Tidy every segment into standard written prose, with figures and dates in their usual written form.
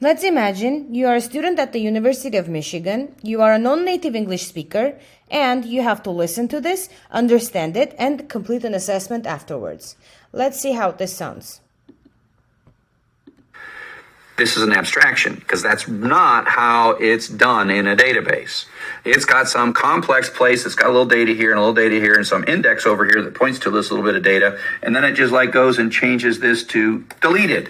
Let's imagine you are a student at the University of Michigan, you are a non-native English speaker, and you have to listen to this, understand it, and complete an assessment afterwards. Let's see how this sounds. This is an abstraction because that's not how it's done in a database. It's got some complex place. It's got a little data here and a little data here and some index over here that points to this little bit of data. And then it just like goes and changes this to deleted.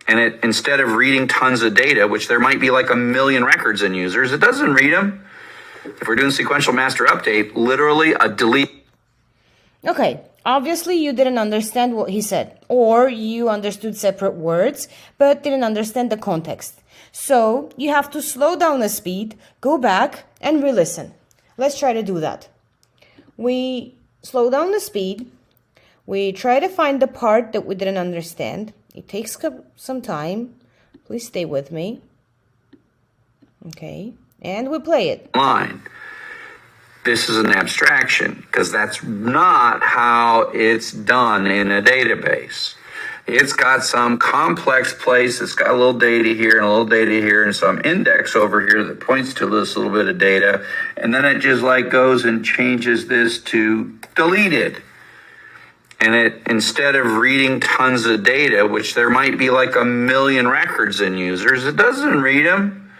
And it, instead of reading tons of data, which there might be like 1 million records and users, it doesn't read them. If we're doing sequential master update, literally a delete. Okay, obviously you didn't understand what he said, or you understood separate words, but didn't understand the context. So you have to slow down the speed, go back, and re-listen. Let's try to do that. We slow down the speed. We try to find the part that we didn't understand. It takes some time. Please stay with me. Okay, and we play it. Line. This is an abstraction because that's not how it's done in a database. It's got some complex place. It's got a little data here and a little data here and some index over here that points to this little bit of data. And then it just like goes and changes this to deleted. And it, instead of reading tons of data, which there might be like 1 million records and users, it doesn't read them.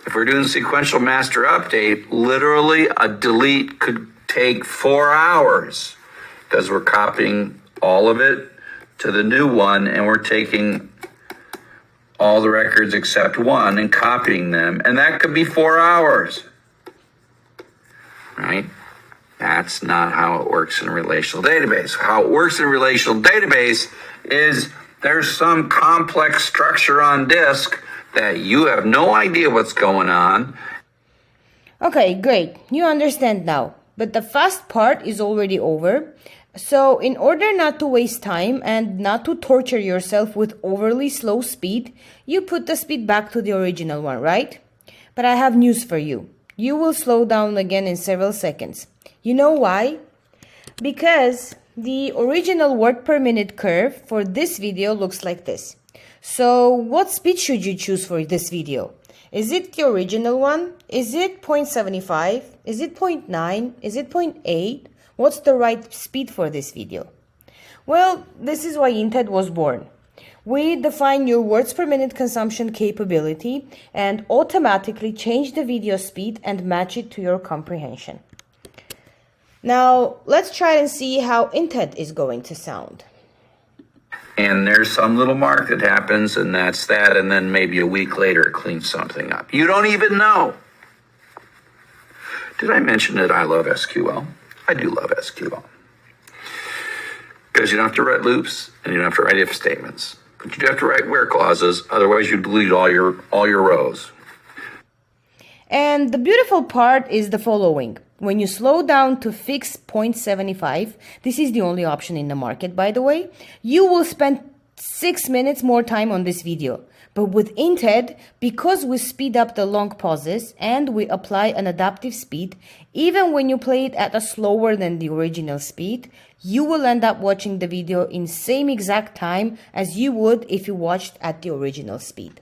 If we're doing sequential master update, literally a delete could take 4 hours because we're copying all of it to the new one and we're taking all the records except one and copying them. And that could be 4 hours, right? That's not how it works in a relational database. How it works in a relational database is there's some complex structure on disk that you have no idea what's going on. Okay, great. You understand now. But the fast part is already over. So in order not to waste time and not to torture yourself with overly slow speed, you put the speed back to the original one, right? But I have news for you. You will slow down again in several seconds. You know why? Because the original word per minute curve for this video looks like this. So what speed should you choose for this video? Is it the original one? Is it 0.75? Is it 0.9? Is it 0.8? What's the right speed for this video? Well, this is why INTED was born. We define your words per minute consumption capability and automatically change the video speed and match it to your comprehension. Now, let's try and see how INTED is going to sound. And there's some little mark that happens, and that's that, and then maybe a week later it cleans something up. You don't even know. Did I mention that I love SQL? I do love SQL. Because you don't have to write loops, and you don't have to write if statements. But you do have to write where clauses, otherwise you delete all your rows. And the beautiful part is the following. When you slow down to fix 0.75, this is the only option in the market, by the way, you will spend 6 minutes more time on this video. But with INTED, because we speed up the long pauses and we apply an adaptive speed, even when you play it at a slower than the original speed, you will end up watching the video in same exact time as you would if you watched at the original speed.